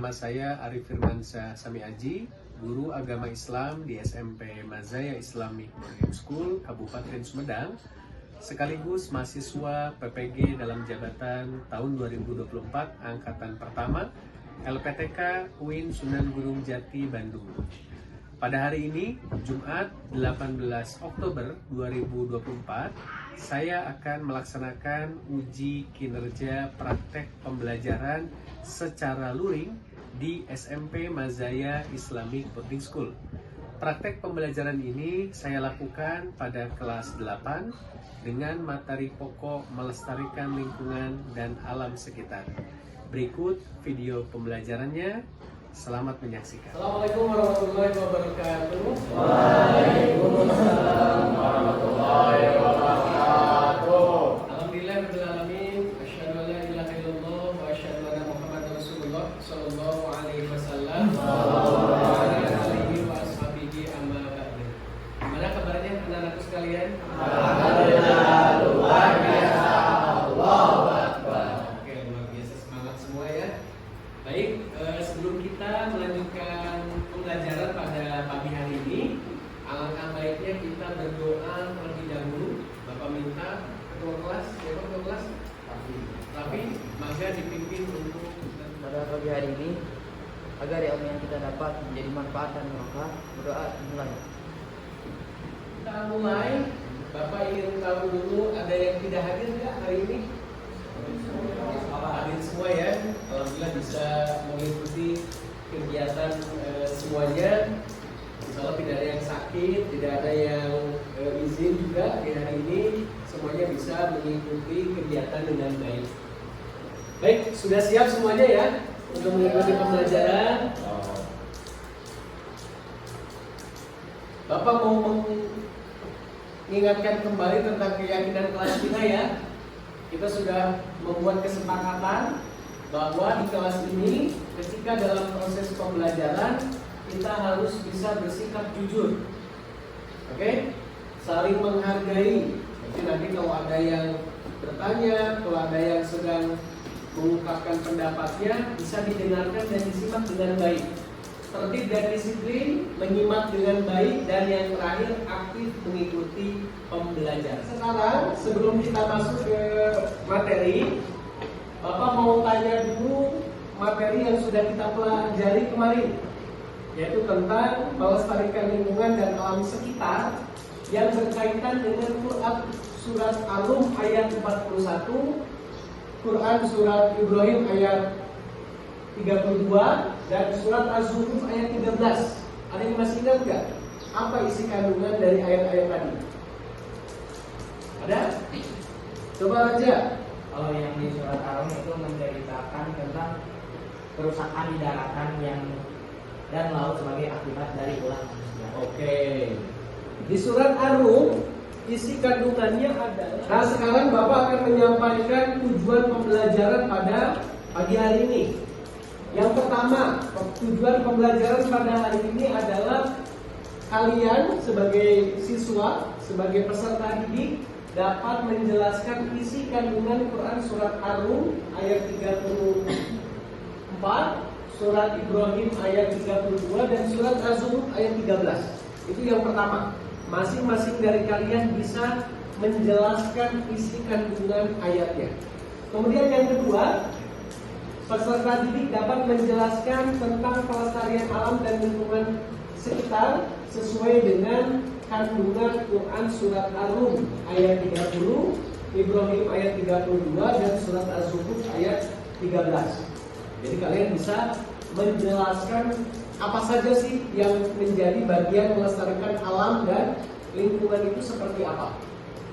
Nama saya Arif Firmansyah Sami Aji, guru agama Islam di SMP Mazaya Islamic Boarding School, Kabupaten Sumedang, sekaligus mahasiswa PPG dalam jabatan tahun 2024 Angkatan Pertama LPTK UIN Sunan Gunung Jati, Bandung. Pada hari ini, Jumat 18 Oktober 2024, saya akan melaksanakan uji kinerja praktek pembelajaran secara luring di SMP Mazaya Islamic Boarding School. Praktek pembelajaran ini saya lakukan pada kelas 8 dengan materi pokok melestarikan lingkungan dan alam sekitar. Berikut video pembelajarannya. Selamat menyaksikan. Assalamualaikum warahmatullahi wabarakatuh. Waalaikumsalam warahmatullahi wabarakatuh. Alhamdulillahirabbil alamin. Asyhadu an la ilaha illallah wa asyhadu anna Muhammadar Rasulullah sallallahu alaihi wasallam. Wa ala alihi wa ashabihi amma ba'du. Gimana kabarnya anak-anakku sekalian? Alhamdulillah, luar biasa. Allahu Akbar. Oke, luar biasa, semangat semua ya. Baik, sebelum kita melanjutkan pembelajaran pada pagi hari ini, alangkah baiknya kita berdoa terlebih dahulu. Bapak minta ketua kelas, siapa ketua kelas? Raffi, maka dipimpin untuk Pada pagi hari ini, agar ilmu yang kita dapat menjadi manfaat dan barokah, berdoa dimulai. kita mulai. Bapak ingin tahu dulu ada yang tidak hadir nggak hari ini? Hadir semua ya. Alhamdulillah bisa mengikuti kegiatan semuanya. Insya Allah tidak ada yang sakit, tidak ada yang izin juga di hari ini. Semuanya bisa mengikuti kegiatan dengan baik. Baik, sudah siap semuanya ya untuk mengikuti pembelajaran. Bapak mau mengingatkan kembali tentang keyakinan kelas kita ya. Kita sudah membuat kesepakatan bahwa di kelas ini ketika dalam proses pembelajaran kita harus bisa bersikap jujur. Oke? Saling menghargai. Jadi nanti kalau ada yang bertanya, kalau ada yang sedang mengungkapkan pendapatnya, bisa didengarkan dan disimak dengan baik. Tertib dan disiplin, menyimak dengan baik, dan yang terakhir aktif mengikuti pembelajaran. Sekarang sebelum kita masuk ke materi, Bapak mau tanya dulu materi yang sudah kita pelajari kemarin, yaitu tentang melestarikan lingkungan dan alam sekitar yang berkaitan dengan Quran surat Ar-Rum ayat 41, Quran surat Ibrahim ayat 32 dan surat Az-Zukhruf ayat 13. Ada yang masih ingat nggak? Apa isi kandungan dari ayat-ayat tadi? Ada? Coba aja. Kalau yang di surat Ar-Rum itu menceritakan tentang kerusakan di daratan yang dan laut sebagai akibat dari ulah manusia. Oke. Di surat Ar-Rum isi kandungannya adalah. Nah, sekarang Bapak akan menyampaikan tujuan pembelajaran pada pagi hari ini. Yang pertama, tujuan pembelajaran pada hari ini adalah kalian sebagai siswa, sebagai peserta didik dapat menjelaskan isi kandungan Quran surat Ar-Rum ayat 34, surat Ibrahim ayat 32 dan surat Az-Zukhruf ayat 13. Itu yang pertama. Masing-masing dari kalian bisa menjelaskan isi kandungan ayatnya. Kemudian yang kedua, peserta didik dapat menjelaskan tentang pelestarian alam dan lingkungan sekitar sesuai dengan kandungan Quran surat Ar-Rum ayat 30, Ibrahim ayat 32 dan surat Az-Zukhruf ayat 13. Jadi kalian bisa menjelaskan apa saja sih yang menjadi bagian melestarikan alam dan lingkungan itu seperti apa.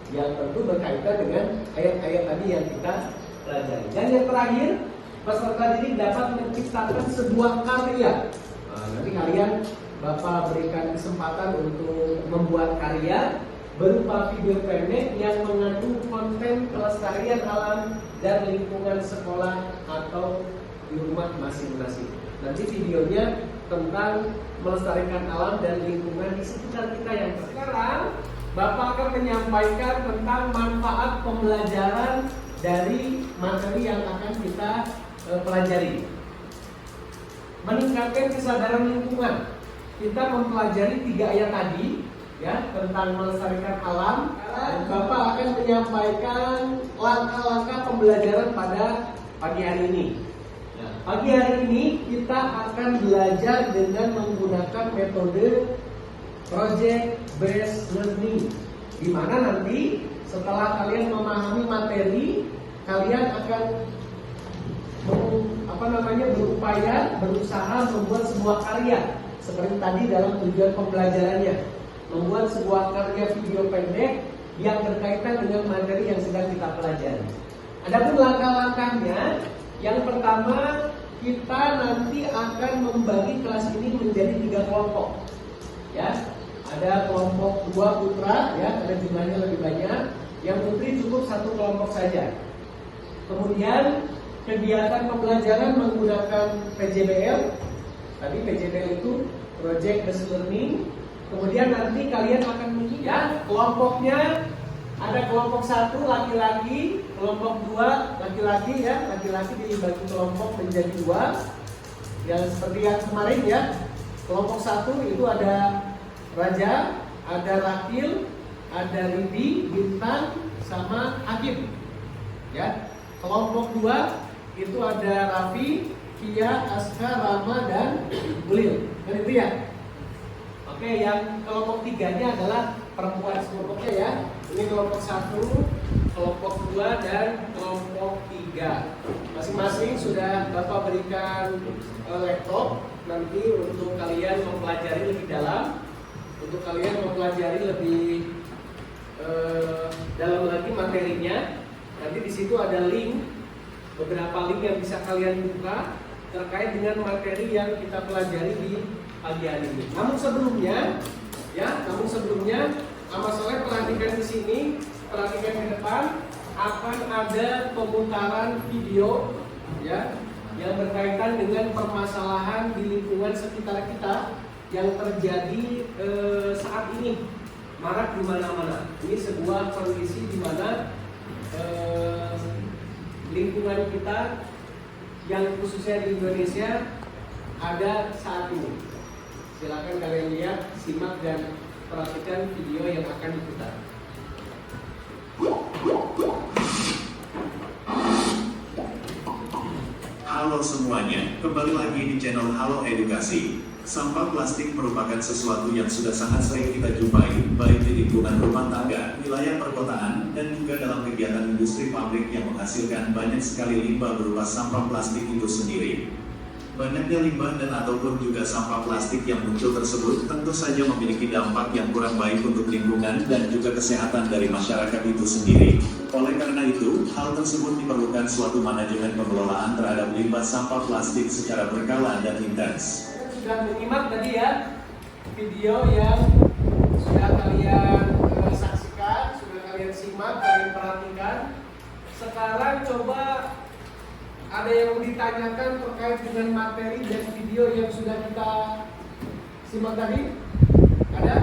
Yang tentu berkaitan dengan ayat-ayat tadi yang kita pelajari. Dan yang terakhir, peserta didik dapat menciptakan sebuah karya. Nah, nanti kalian Bapak berikan kesempatan untuk membuat karya berupa video pendek yang mengandung konten pelestarian alam dan lingkungan sekolah atau di rumah masing-masing. Nanti videonya tentang melestarikan alam dan lingkungan di sekitar kita yang sekarang. Bapak akan menyampaikan tentang manfaat pembelajaran dari materi yang akan kita pelajari. meningkatkan kesadaran lingkungan. Kita mempelajari 3 ayat tadi ya tentang melestarikan alam. Dan Bapak akan menyampaikan langkah-langkah pembelajaran pada pagi hari ini. Nah, pagi hari ini kita akan belajar dengan menggunakan metode project based learning, di mana nanti setelah kalian memahami materi, kalian akan berupaya, berusaha membuat sebuah karya seperti tadi dalam tujuan pembelajarannya, membuat sebuah karya video pendek yang berkaitan dengan materi yang sedang kita pelajari. Adapun langkah-langkahnya, yang pertama kita nanti akan membagi kelas ini menjadi 3 kelompok. Ya, ada kelompok 2 putra, ya, karena jumlahnya lebih banyak. Yang putri cukup 1 kelompok saja. Kemudian kegiatan pembelajaran menggunakan PJBL. Tadi PJBL itu Project Based Learning. Kemudian nanti kalian akan melihat kelompoknya. Ada kelompok 1 laki-laki, kelompok 2 laki-laki, ya, laki-laki dibagi kelompok menjadi 2. Yang seperti yang kemarin, ya. Kelompok 1 itu ada Raja, ada Rakil, ada Ridi, Bintang, sama Hakim. Ya. Kelompok 2 itu ada Raffi, Kia, Aska, Rama, dan Belil. Kan itu ya? Oke, yang kelompok 3-nya adalah perempuan kelompoknya, ya. Ini kelompok 1, kelompok 2, dan kelompok 3. Masing-masing sudah Bapak berikan laptop nanti untuk kalian mempelajari lebih dalam, untuk kalian mempelajari lebih dalam lagi materinya. Nanti di situ ada link, beberapa link yang bisa kalian buka terkait dengan materi yang kita pelajari di pagi hari ini. Namun sebelumnya, Mas Soleh perhatikan di sini, perhatikan di depan, akan ada pemutaran video, ya, yang berkaitan dengan permasalahan di lingkungan sekitar kita yang terjadi saat ini, marak di mana-mana. Ini sebuah kondisi di mana lingkungan kita yang khususnya di Indonesia ada saat ini. Silakan kalian lihat, simak, dan perhatikan video yang akan diputar. Halo semuanya, kembali lagi di channel Halo Edukasi. Sampah plastik merupakan sesuatu yang sudah sangat sering kita jumpai, baik di lingkungan rumah tangga, wilayah perkotaan, dan juga dalam kegiatan industri pabrik yang menghasilkan banyak sekali limbah berupa sampah plastik itu sendiri. Banyaknya limbah dan ataupun juga sampah plastik yang muncul tersebut tentu saja memiliki dampak yang kurang baik untuk lingkungan dan juga kesehatan dari masyarakat itu sendiri. Oleh karena itu, hal tersebut diperlukan suatu manajemen pengelolaan terhadap limbah sampah plastik secara berkala dan intens. Sudah menyimak tadi, ya, video yang sudah kalian saksikan, sudah kalian simak, kalian perhatikan. Sekarang coba ada yang ditanyakan terkait dengan materi dan video yang sudah kita simak tadi? Ada?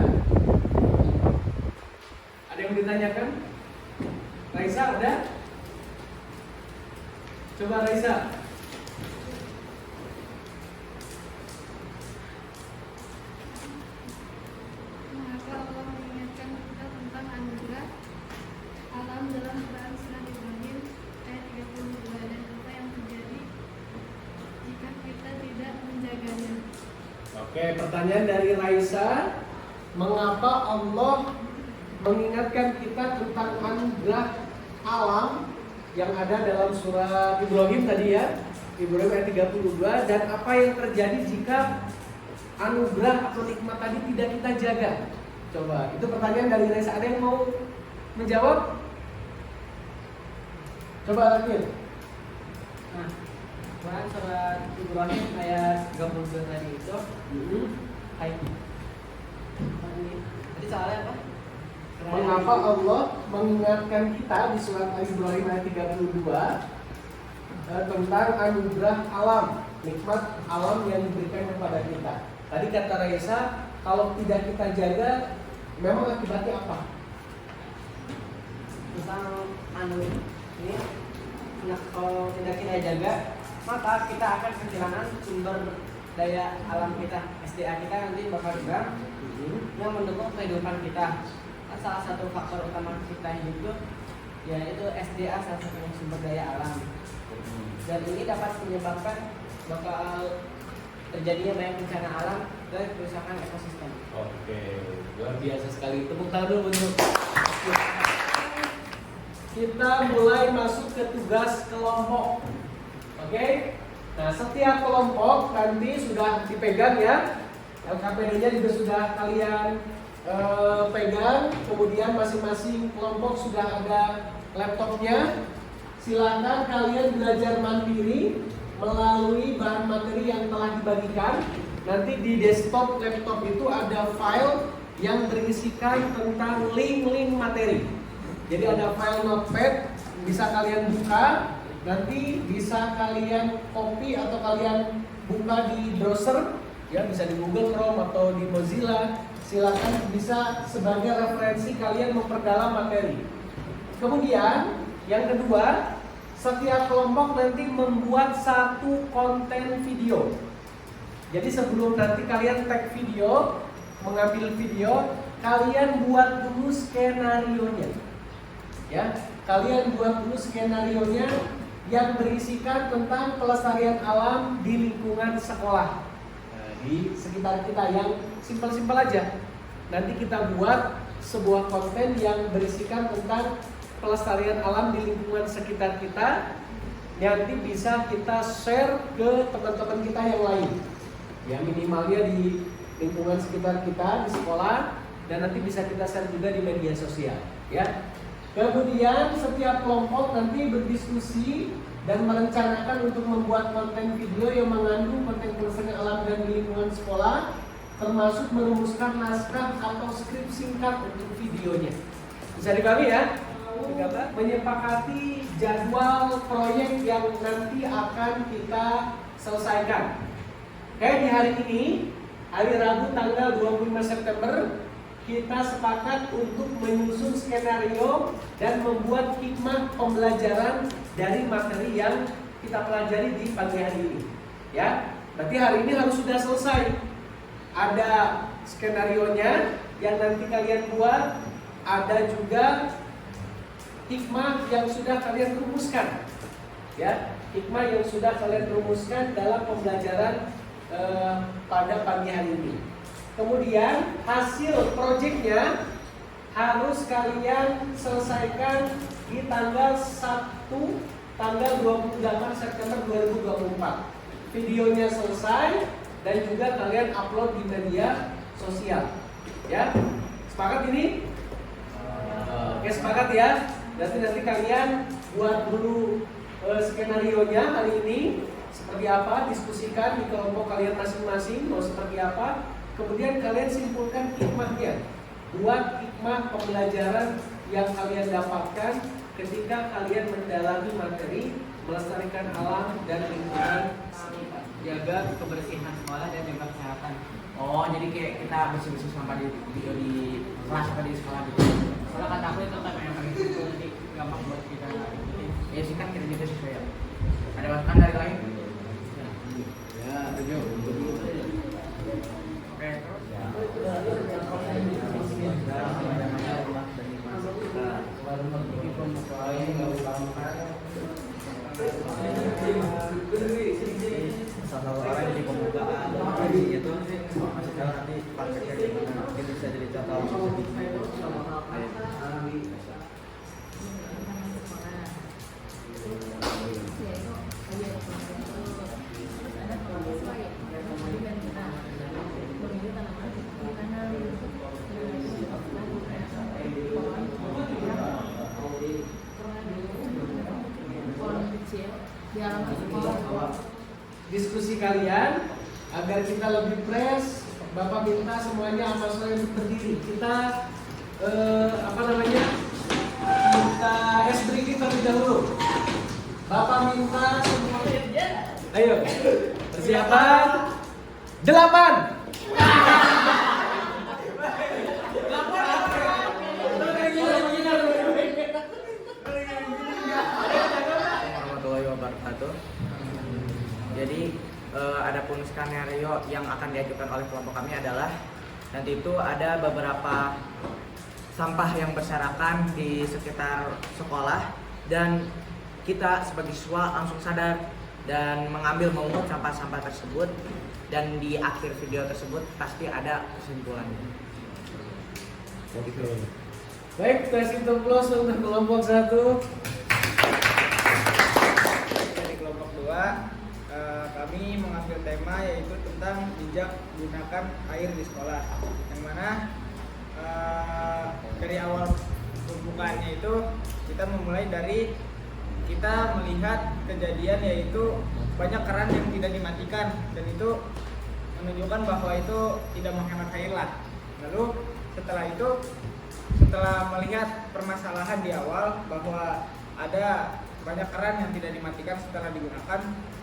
Ada yang ditanyakan? Raisa, ada? Coba Raisa. Mengapa Allah mengingatkan kita tentang anugerah alam dalam Quran Surat Ibrahim ayat 32, dan apa yang terjadi jika kita tidak menjaganya? Oke, pertanyaan dari Raisa. Mengapa Allah mengingatkan kita tentang anugerah alam yang ada dalam surat Ibrahim tadi, ya, Ibrahim ayat 32, dan apa yang terjadi jika anugerah atau nikmat tadi tidak kita jaga? Coba, itu pertanyaan dari Raisa. Ada yang mau menjawab? Coba Rakil. Nah, Quran surat Ibrahim ayat 32 tadi itu tadi soalnya apa? Mengapa Allah mengingatkan kita di surat Al-Ibrahim ayat 32 tentang anugerah alam, nikmat alam yang diberikan kepada kita? Tadi kata Raisa, kalau tidak kita jaga, memang akibatnya apa? Tentang ini, nah, kalau tidak kita jaga, maka kita akan kehilangan sumber daya alam kita, SDA kita nanti bakal juga yang mendukung kehidupan kita. Kan salah satu faktor utama kita hidup itu yaitu SDA, salah satunya sumber daya alam. Dan ini dapat menyebabkan bakal terjadinya banyak bencana alam dan kerusakan ekosistem. Oke, luar biasa sekali. Tepuk tangan dulu untuk. Kita mulai masuk ke tugas kelompok. Oke. Nah, setiap kelompok nanti sudah dipegang ya. LKPD-nya juga sudah kalian pegang. Kemudian masing-masing kelompok sudah ada laptopnya. Silakan kalian belajar mandiri melalui bahan materi yang telah dibagikan. Nanti di desktop laptop itu ada file yang berisikan tentang link-link materi. Jadi ada file notepad, bisa kalian buka, nanti bisa kalian copy atau kalian buka di browser, ya bisa di Google Chrome atau di Mozilla. Silakan bisa sebagai referensi kalian memperdalam materi. Kemudian yang kedua, setiap kelompok nanti membuat satu konten video. Jadi sebelum nanti kalian tag video, mengambil video, kalian buat dulu skenarionya. Ya, kalian buat dulu skenarionya yang berisikan tentang pelestarian alam di lingkungan sekolah. Nah, di sekitar kita yang simpel-simpel aja. Nanti kita buat sebuah konten yang berisikan tentang pelestarian alam di lingkungan sekitar kita. Nanti bisa kita share ke teman-teman kita yang lain. Ya, minimalnya di lingkungan sekitar kita di sekolah, dan nanti bisa kita share juga di media sosial, ya. Kemudian setiap kelompok nanti berdiskusi dan merencanakan untuk membuat konten video yang mengandung konten pelestarian alam dan di lingkungan sekolah, termasuk merumuskan naskah atau skrip singkat untuk videonya. Bisa dipahami ya? Menyepakati jadwal proyek yang nanti akan kita selesaikan. Kayak di hari ini, hari Rabu tanggal 25 September, kita sepakat untuk menyusun skenario dan membuat hikmah pembelajaran dari materi yang kita pelajari di pagi hari ini. Ya, berarti hari ini harus sudah selesai. Ada skenarionya yang nanti kalian buat, ada juga hikmah yang sudah kalian rumuskan. Ya, hikmah yang sudah kalian rumuskan dalam pembelajaran pada pagi hari ini. Kemudian hasil proyeknya harus kalian selesaikan di tanggal 1 tanggal 28 September 2024. Videonya selesai dan juga kalian upload di media sosial. Ya, sepakat ini? Oke, sepakat ya. Nanti kalian buat dulu skenarionya hari ini seperti apa, diskusikan di kelompok kalian masing-masing mau seperti apa. Kemudian kalian simpulkan hikmahnya. Buat hikmah pembelajaran yang kalian dapatkan ketika kalian mendalami materi melestarikan alam dan lingkungan sekitar. Jaga kebersihan sekolah dan jaga kesehatan. Oh, jadi kayak kita bersih-bersih sampah di kelas atau di sekolah gitu. Soalnya kata aku itu kan yang paling simpel, nanti gampang buat kita. Ya sih kan kita juga sesuai. Ada masukan dari lain? Ya, setuju. Oke, terus ya. Salah orang jadi pembukaan itu masih tahu nanti prakteknya gimana, mungkin bisa jadi contoh sedikit. Diskusi kalian agar kita lebih fresh. Bapak minta semuanya sama saya berdiri. Kita minta es breaking terlebih dahulu. Bapak minta semuanya. Ayo, persiapan 8. Warahmatullahi wabarakatuh. Jadi adapun skenario yang akan diajukan oleh kelompok kami adalah nanti itu ada beberapa sampah yang berserakan di sekitar sekolah dan kita sebagai siswa langsung sadar dan mengungut sampah-sampah tersebut, dan di akhir video tersebut pasti ada kesimpulannya. Baik, kasih teplos untuk kelompok 1. Dari kelompok 2, kami mengambil tema yaitu tentang bijak gunakan air di sekolah, yang mana dari awal pembukaannya itu kita memulai dari kita melihat kejadian yaitu banyak keran yang tidak dimatikan, dan itu menunjukkan bahwa itu tidak menghemat air lah. Lalu setelah melihat permasalahan di awal bahwa ada banyak keran yang tidak dimatikan setelah digunakan,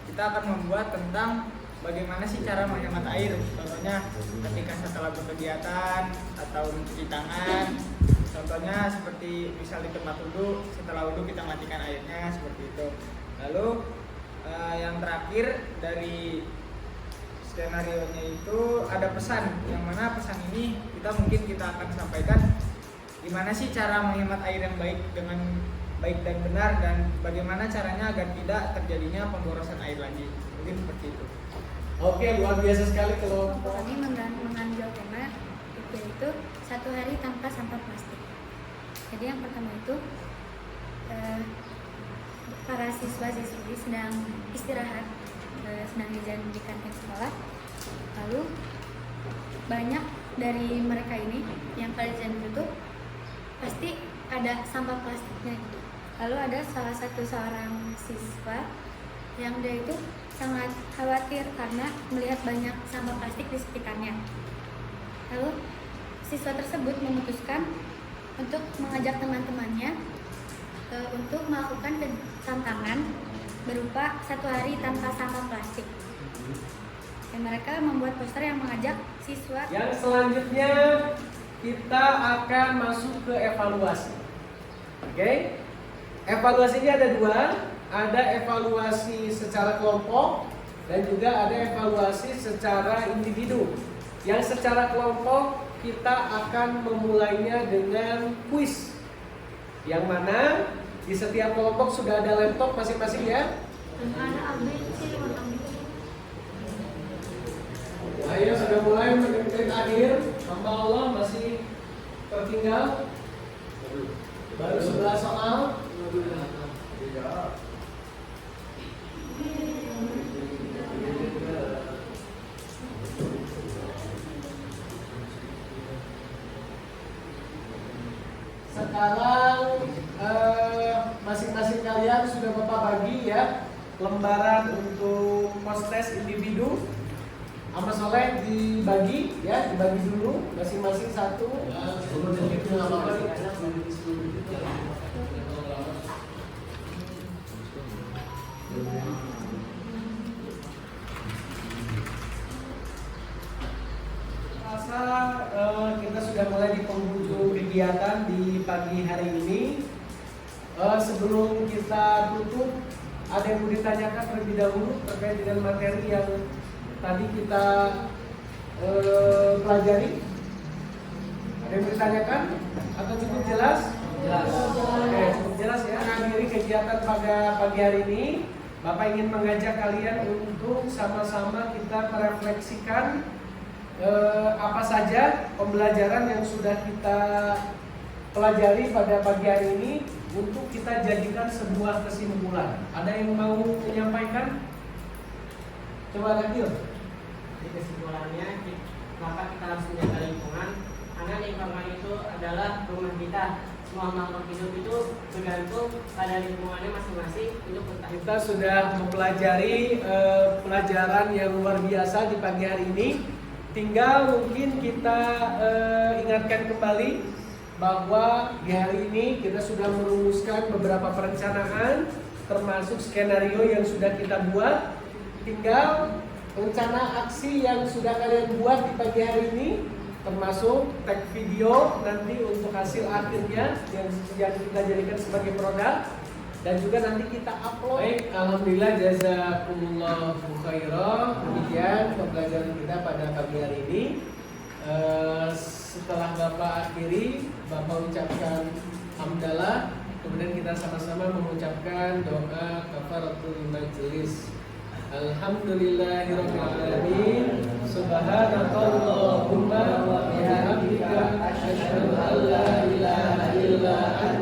kita akan membuat tentang bagaimana sih cara menghemat air. Contohnya ketika setelah berkegiatan atau mencuci tangan, contohnya seperti misal di tempat wudhu, setelah wudhu kita matikan airnya, seperti itu. Lalu yang terakhir dari skenario-nya itu ada pesan, yang mana pesan ini kita akan sampaikan gimana sih cara menghemat air yang baik dengan baik dan benar, dan bagaimana caranya agar tidak terjadinya pemborosan air lagi. Mungkin seperti itu. Oke, luar biasa sekali kelompok. Kami mengambil tema yaitu 1 hari tanpa sampah plastik. Jadi yang pertama itu para siswa-siswi sedang istirahat, sedang jajan di kantin sekolah. Lalu banyak dari mereka ini yang pelajaran itu pasti ada sampah plastiknya gitu. Lalu ada salah satu seorang siswa yang dia itu sangat khawatir karena melihat banyak sampah plastik di sekitarnya. Lalu siswa tersebut memutuskan untuk mengajak teman-temannya untuk melakukan tantangan berupa 1 hari tanpa sampah plastik. Dan mereka membuat poster yang mengajak siswa. Yang selanjutnya kita akan masuk ke evaluasi. Oke? Evaluasinya ada 2. Ada evaluasi secara kelompok dan juga ada evaluasi secara individu. Yang secara kelompok kita akan memulainya dengan kuis, yang mana di setiap kelompok sudah ada laptop masing-masing ya. Ada ABC warna biru. Ayo sudah mulai menit akhir. Hamba Allah masih tertinggal baru 11 soal. Sekarang masing-masing kalian sudah Bapak bagi ya lembaran untuk post test individu. Sama Soleh dibagi ya, dibagi dulu masing-masing 1. Kita sudah mulai di penghujung kegiatan di pagi hari ini. Sebelum kita tutup, ada yang mau ditanyakan terlebih dahulu terkait dengan materi yang tadi kita pelajari? Ada yang mau ditanyakan? Atau cukup jelas? Jelas. Oke, cukup jelas ya. Mengakhiri kegiatan pada pagi hari ini, Bapak ingin mengajak kalian untuk sama-sama kita merefleksikan apa saja pembelajaran yang sudah kita pelajari pada pagi hari ini untuk kita jadikan sebuah kesimpulan. Ada yang mau menyampaikan? Coba Nakil. Di kesimpulannya, maka kita harus menjaga lingkungan, karena lingkungan itu adalah rumah kita. Semua makhluk hidup itu bergantung pada lingkungannya masing-masing untuk bertahan. Kita sudah mempelajari pelajaran yang luar biasa di pagi hari ini. Tinggal mungkin kita ingatkan kembali bahwa di hari ini kita sudah merumuskan beberapa perencanaan, termasuk skenario yang sudah kita buat. Tinggal rencana aksi yang sudah kalian buat di pagi hari ini, termasuk tag video nanti untuk hasil akhirnya yang kita jadikan sebagai produk. dan juga nanti kita upload. Baik, alhamdulillah jazakumullahu khairan. Demikian pembelajaran kita pada pagi hari ini. Setelah Bapak akhiri, Bapak ucapkan hamdalah. Kemudian kita sama-sama mengucapkan doa kafaratul majelis. Alhamdulillahirabbil alamin. Subhanakallahumma wa bihamdika asyhadu an la ilaha illa anta